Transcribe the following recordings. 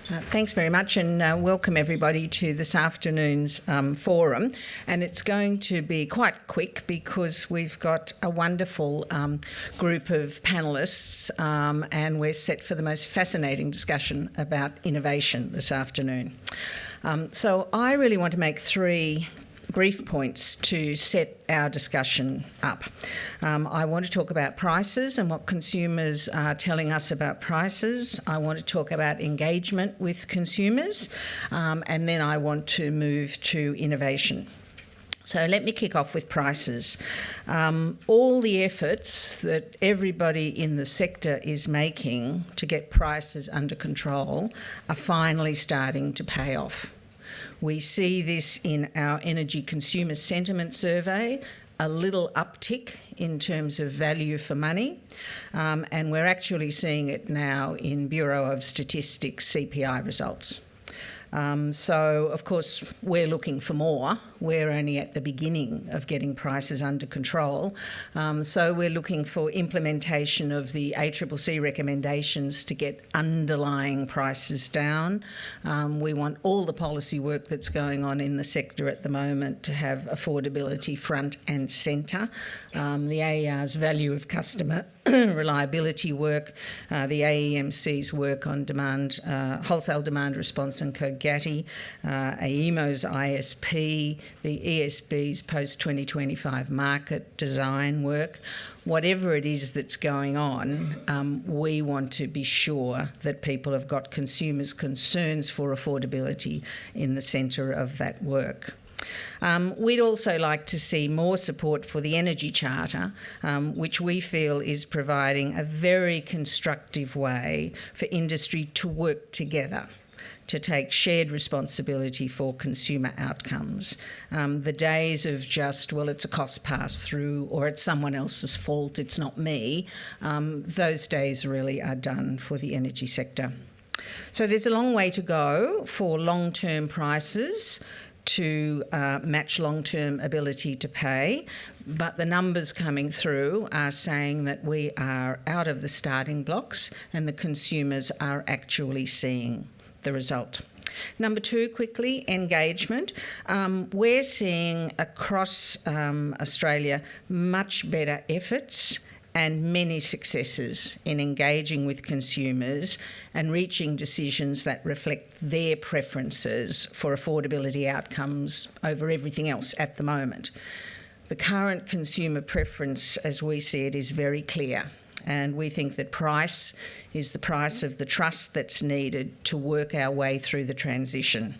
Thanks very much, and welcome everybody to this afternoon's forum. And it's going to be quite quick because we've got a wonderful group of panellists, and we're set for the most fascinating discussion about innovation this afternoon. So I really want to make three brief points to set our discussion up. I want to talk about prices and what consumers are telling us about prices. I want to talk about engagement with consumers, and then I want to move to innovation. So let me kick off with prices. All the efforts that everybody in the sector is making to get prices under control are finally starting to pay off. We see this in our energy consumer sentiment survey, a little uptick in terms of value for money, and we're actually seeing it now in Bureau of Statistics CPI results. So, of course, we're looking for more. We're only at the beginning of getting prices under control. So we're looking for implementation of the ACCC recommendations to get underlying prices down. We want all the policy work that's going on in the sector at the moment to have affordability front and centre. The AER's value of customer reliability work, the AEMC's work on demand, wholesale demand response and COGATI, AEMO's ISP, the ESB's post-2025 market design work. Whatever it is that's going on, we want to be sure that people have got consumers' concerns for affordability in the centre of that work. We'd also like to see more support for the Energy Charter, which we feel is providing a very constructive way for industry to work together to take shared responsibility for consumer outcomes. The days of just, well, it's a cost pass-through or it's someone else's fault, it's not me, those days really are done for the energy sector. So there's a long way to go for long-term prices to match long-term ability to pay, but the numbers coming through are saying that we are out of the starting blocks and the consumers are actually seeing the result. Number two, quickly, engagement. We're seeing across Australia much better efforts and many successes in engaging with consumers and reaching decisions that reflect their preferences for affordability outcomes over everything else at the moment. The current consumer preference, as we see it, is very clear, and we think that price is the price of the trust that's needed to work our way through the transition,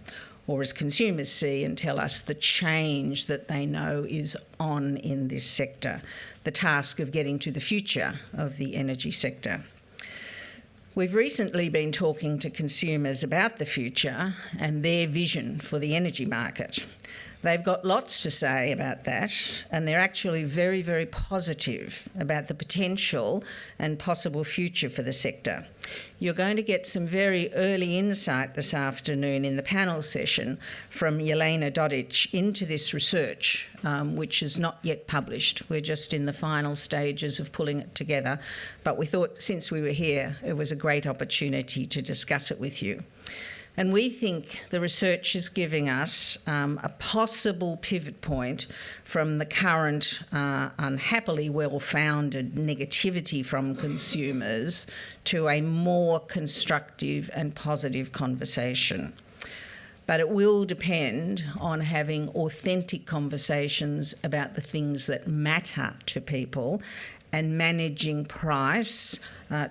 or as consumers see and tell us, the change that they know is on in this sector, the task of getting to the future of the energy sector. We've recently been talking to consumers about the future and their vision for the energy market. They've got lots to say about that, and they're actually very, very positive about the potential and possible future for the sector. You're going to get some very early insight this afternoon in the panel session from Jelena Dodic into this research, which is not yet published. We're just in the final stages of pulling it together, but we thought since we were here, it was a great opportunity to discuss it with you. And we think the research is giving us a possible pivot point from the current unhappily well-founded negativity from consumers to a more constructive and positive conversation. But it will depend on having authentic conversations about the things that matter to people and managing price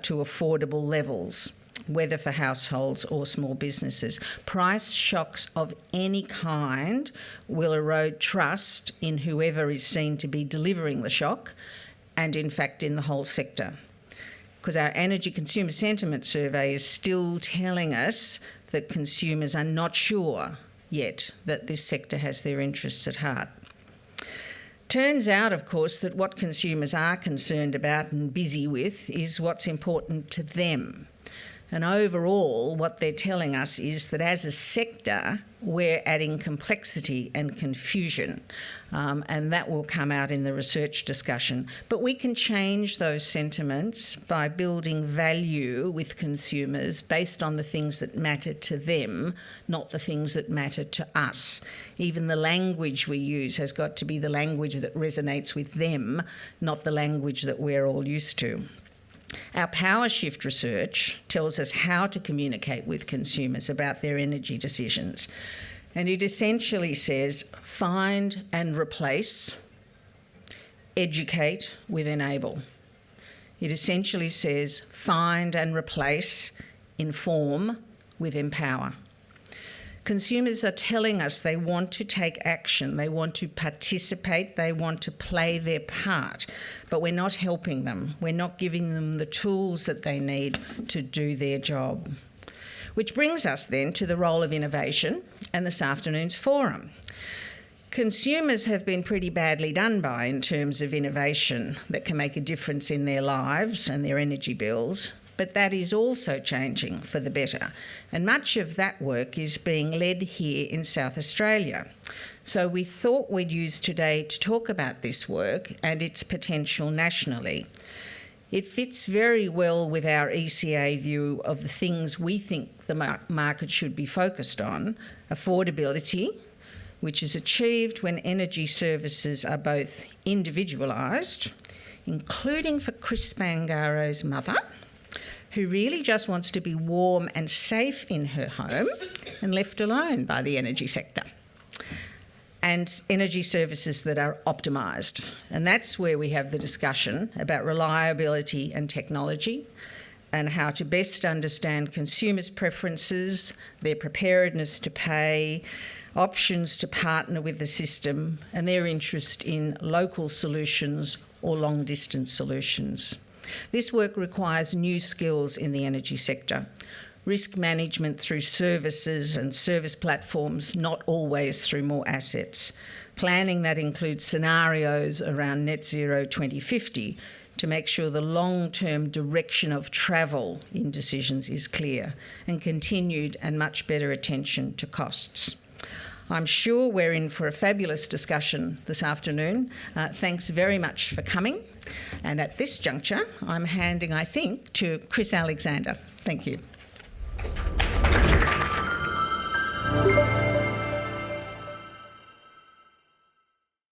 to affordable levels, whether for households or small businesses. Price shocks of any kind will erode trust in whoever is seen to be delivering the shock and, in fact, in the whole sector. Because our energy consumer sentiment survey is still telling us that consumers are not sure yet that this sector has their interests at heart. Turns out, of course, that what consumers are concerned about and busy with is what's important to them. And overall, what they're telling us is that as a sector, we're adding complexity and confusion, and that will come out in the research discussion. But we can change those sentiments by building value with consumers based on the things that matter to them, not the things that matter to us. Even the language we use has got to be the language that resonates with them, not the language that we're all used to. Our power shift research tells us how to communicate with consumers about their energy decisions. And it essentially says find and replace, educate with enable. It essentially says find and replace, inform with empower. Consumers are telling us they want to take action, they want to participate, they want to play their part, but we're not helping them. We're not giving them the tools that they need to do their job. Which brings us then to the role of innovation and this afternoon's forum. Consumers have been pretty badly done by in terms of innovation that can make a difference in their lives and their energy bills. But that is also changing for the better. And much of that work is being led here in South Australia. So we thought we'd use today to talk about this work and its potential nationally. It fits very well with our ECA view of the things we think the market should be focused on: affordability, which is achieved when energy services are both individualised, including for Chris Bangaro's mother, who really just wants to be warm and safe in her home and left alone by the energy sector, and energy services that are optimised. And that's where we have the discussion about reliability and technology and how to best understand consumers' preferences, their preparedness to pay, options to partner with the system, and their interest in local solutions or long-distance solutions. This work requires new skills in the energy sector. Risk management through services and service platforms, not always through more assets. Planning that includes scenarios around net zero 2050 to make sure the long-term direction of travel in decisions is clear, and continued and much better attention to costs. I'm sure we're in for a fabulous discussion this afternoon. Thanks very much for coming. And at this juncture, I'm handing, I think, to Chris Alexander. Thank you.